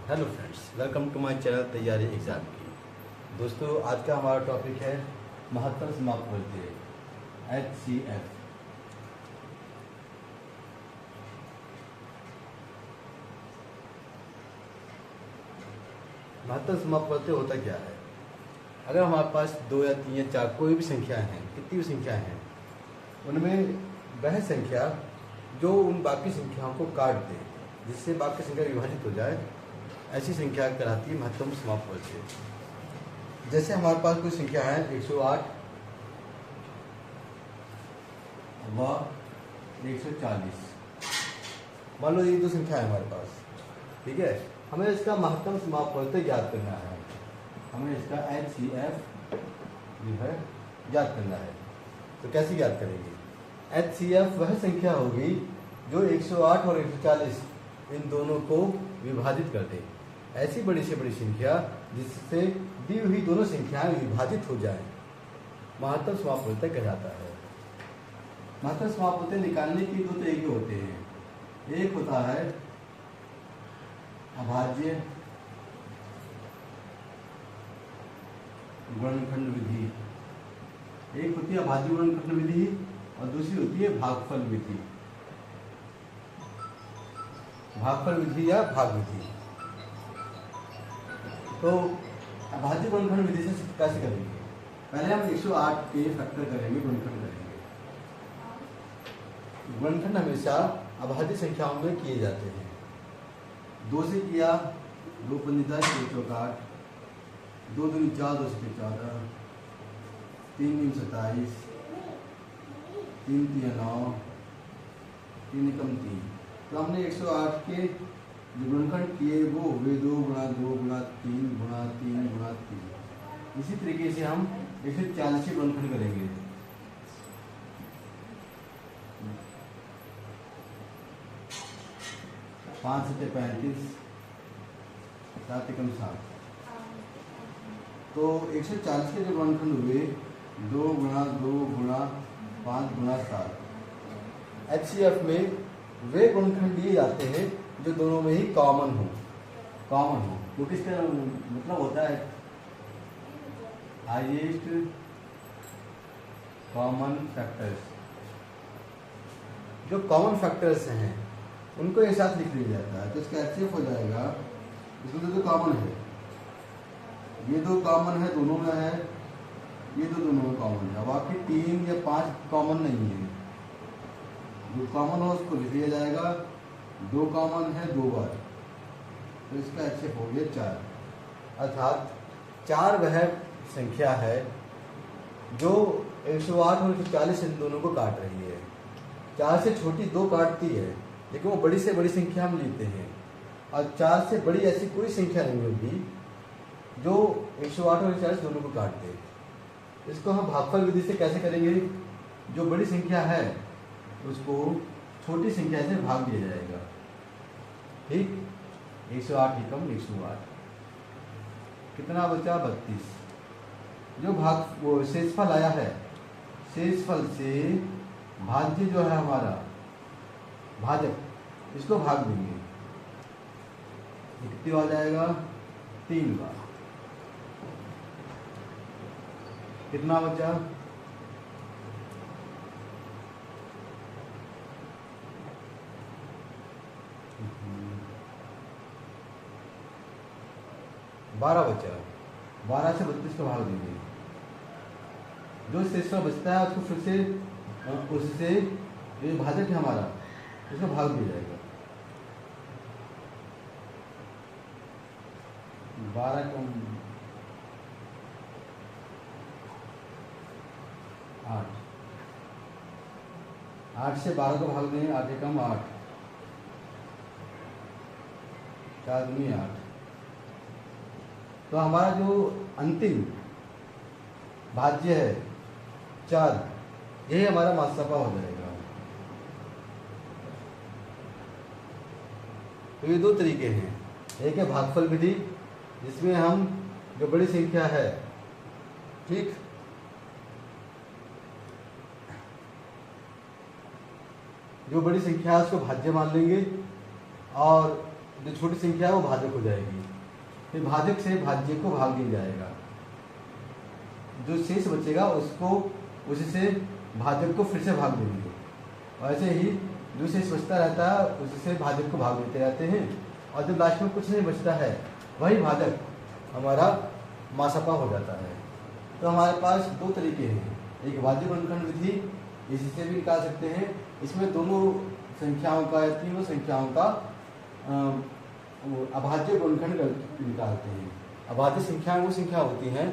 Hello friends, welcome to my channel तैयारी exam की। दोस्तों, आज का हमारा टॉपिक है महत्तम समाप्त प्रत्यय HCF। महत्तम समाप्त प्रत्यय होता क्या है? अगर हमारे पास 2 या 3 या 4 कोई भी संख्या हैं, कितनी भी संख्या हैं, उनमें वह संख्या जो उन बाकी संख्याओं को काट दे, जिससे बाकी संख्या विभाजित हो जाए, ऐसी संख्या कहलाती है महत्तम समाप्त प्रत्यय। जैसे हमारे पास कोई संख्या है 108 व 140। मान लो ये दो संख्या है हमारे पास, ठीक है। हमें इसका महत्तम समाप्त प्रत्यय ज्ञात करना है। हमें इसका HCF जो है ज्ञात करना है। तो कैसे ज्ञात करेंगे? HCF वह संख्या होगी जो 108 और 140 इन दोनों को विभाजित कर दे। ऐसी बड़ी से बड़ी संख्या जिससे दी हुई दोनों संख्याएं विभाजित हो जाएं, महत्तम समाप्त प्रत्यय कहलाता है। महत्तम समाप्त प्रत्यय निकालने की दो तरीके होते हैं। एक होता है अभाज्य गुणनखंड विधि, एक होती है अभाज्य गुणनखंड विधि और दूसरी होती है भागफल विधि। भागफल विधि या भाग विधि। तो अभाज्य गुणनखंड विधि से कैसे करेंगे? पहले हम 108 के फैक्टर करेंगे, गुणनखंड करेंगे। गुणनखंड हमेशा अभाज्य संख्याओं में किए जाते हैं। 2 से किया, 2 पंजे 10, 2 चौक 8, 2 दूनी 4, 2 से 14, 3 दूनी 27, 3 तिया 9, 3 एकम 3। तो हमने 108 के जो गुणनखंड किए वो हुए 2 गुणा 2 गुणा 3 गुणा 3 गुणा 3। इसी तरीके से हम 140 के गुणनखंड करेंगे। 5 से 35, 7 एकम 7। तो 140 के जो गुणनखंड हुए 2 गुणा 2 गुणा 5 गुणा 7। HCF में वे गुणनखंड दिए जाते हैं जो दोनों में ही कॉमन हो। क्योंकि इसका मतलब होता है हाईएस्ट कॉमन फैक्टर्स। जो कॉमन फैक्टर्स हैं उनको एक साथ लिख लिया जाता है, तो इसका HCF हो जाएगा। इसमें तो कॉमन है, ये 2 कॉमन है, दोनों में है, ये दोनों में कॉमन है। बाकी 3 या 5 कॉमन नहीं है। जो कॉमन हो उसको लिख लिया जाएगा। 2 कॉमन है 2 बार, तो इसका HCF हो गया 4। अर्थात 4 वह संख्या है जो 108 और 140 इन दोनों को काट रही है। 4 से छोटी 2 काटती है, लेकिन वो बड़ी से बड़ी संख्या हम लेते हैं। और 4 से बड़ी ऐसी कोई संख्या नहीं होगी जो 108 और 140 दोनों को काट दे। इसको हम भागफल विधि से कैसे करेंगे? जो बड़ी संख्या है उसको छोटी संख्या से भाग दिया जाएगा। ठीक, 108 एकम 108, कितना बचा? 32। जो भाग वो शेषफल आया है, शेषफल से भाज्य जो है हमारा भाजक, इसको भाग देंगे। कितनी आ जाएगा? 3 बार। कितना बचा? 12 बचा। 12 से 32 का भाग देंगे। जो शेष बचता है उसको फिर से उससे ये भाजक है हमारा, इसको भाग दिया जाएगा। 12 को 8 से 12 को भाग देंगे। 8 एकम 8, 4 दूनी 8। तो हमारा जो अंतिम भाज्य है 4, यही हमारा मात्सपा हो जाएगा। तो ये 2 तरीके हैं। एक है भागफल विधि, जिसमें हम जो बड़ी संख्या है, ठीक, जो बड़ी संख्या है उसको भाज्य मान लेंगे और जो छोटी संख्या है वो भाजक हो जाएगी, फिर भाजक से भाज्य को भाग दिया जाएगा, जो शेष बचेगा उसको उससे भाजक को फिर से भाग देंगे, और ऐसे ही जो शेष बचता रहता है उससे भाजक को भाग देते रहते हैं, और जब लास्ट में कुछ नहीं बचता है वही भाजक हमारा मासापा हो जाता है। तो हमारे पास दो तरीके हैं, एक भाज्य गुणनखंड विधि, इससे भी निकाल सकते हैं, इसमें दोनों संख्याओं का या तीनों संख्याओं का अभाज्य गुणनखंड निकालते हैं। अभाज्य संख्याएं वो संख्या होती हैं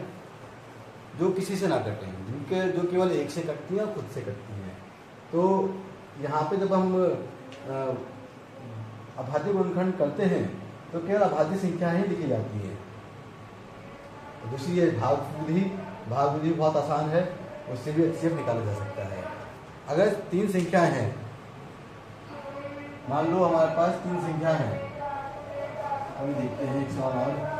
जो किसी से ना कटें, जिनके जो केवल एक से कटती हैं और खुद से कटती हैं। तो यहाँ पे जब हम अभाज्य गुणनखंड करते हैं तो केवल अभाज्य संख्या ही लिखी जाती है। दूसरी है भाग विधि। भाग विधि बहुत आसान है, उससे भी HCF निकाला जा सकता है। अगर तीन संख्याएं हैं, मान लो हमारे पास तीन संख्या हैं, अभी देखते हैं एक सवाल और।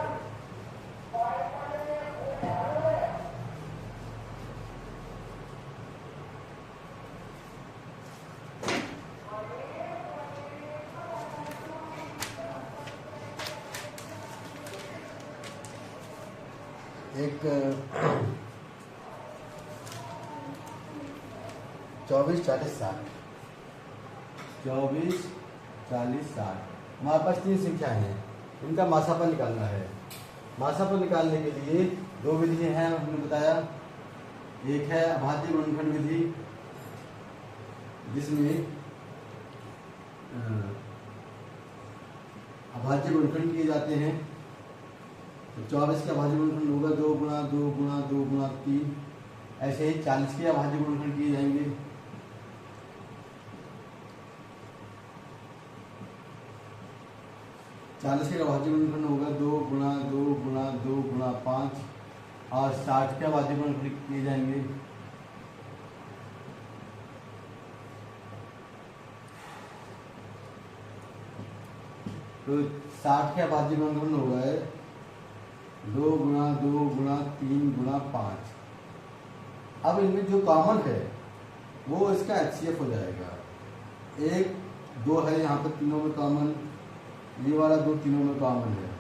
एक 24, 40, 60, 24, 40, 60 हमारे पास तीन संख्या हैं, इनका मासापा निकालना है। मासापा निकालने के लिए दो विधि हैं, हमने बताया। एक है अभाज्य गुणनखंड विधि, जिसमें अभाज्य गुणनखंड किए जाते हैं। तो 24 का अभाज्य गुणनखंड होगा 2 गुणा 2 गुणा 2 गुणा 3। ऐसे ही 40 के अभाज्य गुणनखंड किए जाएंगे। चालीस के अभाज्य गुणनखंड होगा 2 गुणा 2 गुणा 2 गुणा 5, और 60 के अभाज्य गुणनखंड किए जाएंगे। तो 60 के अभाज्य गुणनखंड होगा 2 गुणा 2 गुणा 3 गुणा 5। अब इनमें जो कॉमन है वो इसका HCF हो जाएगा। 1 2 है यहाँ पर तीनों में कॉमन, ये वाला 2 तीनों में कॉमन है,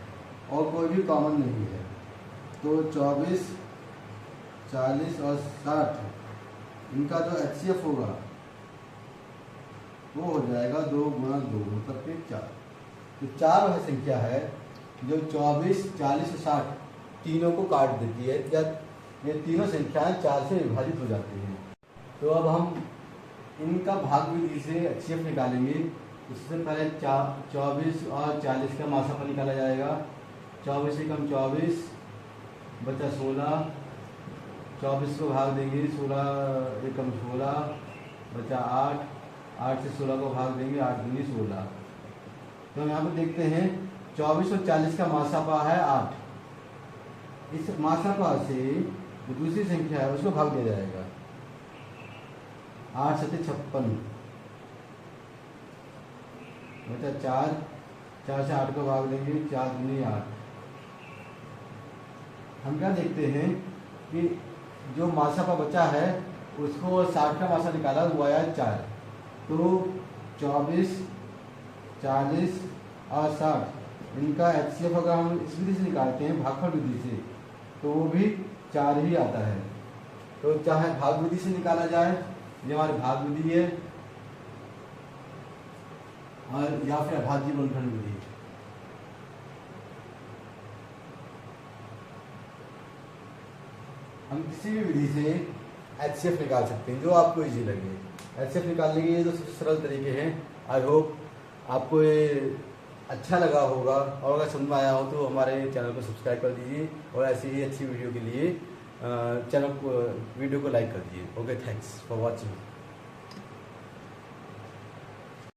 और कोई भी कॉमन नहीं है। तो 24, 40 और 60 इनका जो HCF होगा वो हो जाएगा 2 गुणा 2 मतलब कि 4। तो 4 वह संख्या है जो 24, 40 और 60 तीनों को काट देती है, जब ये तीनों संख्याएं 4 से विभाजित हो जाती हैं। तो अब हम इनका भाग विधि से HCF निकालेंगे। इससे पहले 24 और 40 का मासापा निकाला जाएगा। 24 से कम 24 बचा 16, 24 को भाग देंगे, 16 से कम 16 बचा 8, 8 से 16 को भाग देंगे, 8 दूनी 16। तो हम यहाँ पर देखते हैं 24 और 40 का मासापा है 8। इस मासापा से जो दूसरी संख्या है उसको भाग दिया जाएगा। 8 7 56 बचा 4, 4 से 8 को भाग देंगे, 4 दूनी 8। हम क्या देखते हैं कि जो मासापा बचा है उसको 60 का मासा निकाला हुआ है 4। तो 24, 40 और 60 इनका HCF अगर हम इस विधि से निकालते हैं, भागफल विधि से, तो वो भी 4 ही आता है। तो चाहे भाग विधि से निकाला जाए, ये हमारी भाग विधि है, और या फिर अभाज्य गुणनखंड विधि। हम किसी भी विधि से HCF निकाल सकते हैं जो आपको इजी लगे। HCF निकालने के ये जो सबसे सरल तरीके हैं। आई होप आपको ये अच्छा लगा होगा, और अगर समझ में आया हो तो हमारे चैनल को सब्सक्राइब कर दीजिए, और ऐसी ही अच्छी वीडियो के लिए चैनल को वीडियो को लाइक कर दीजिए। Okay, thanks for watching.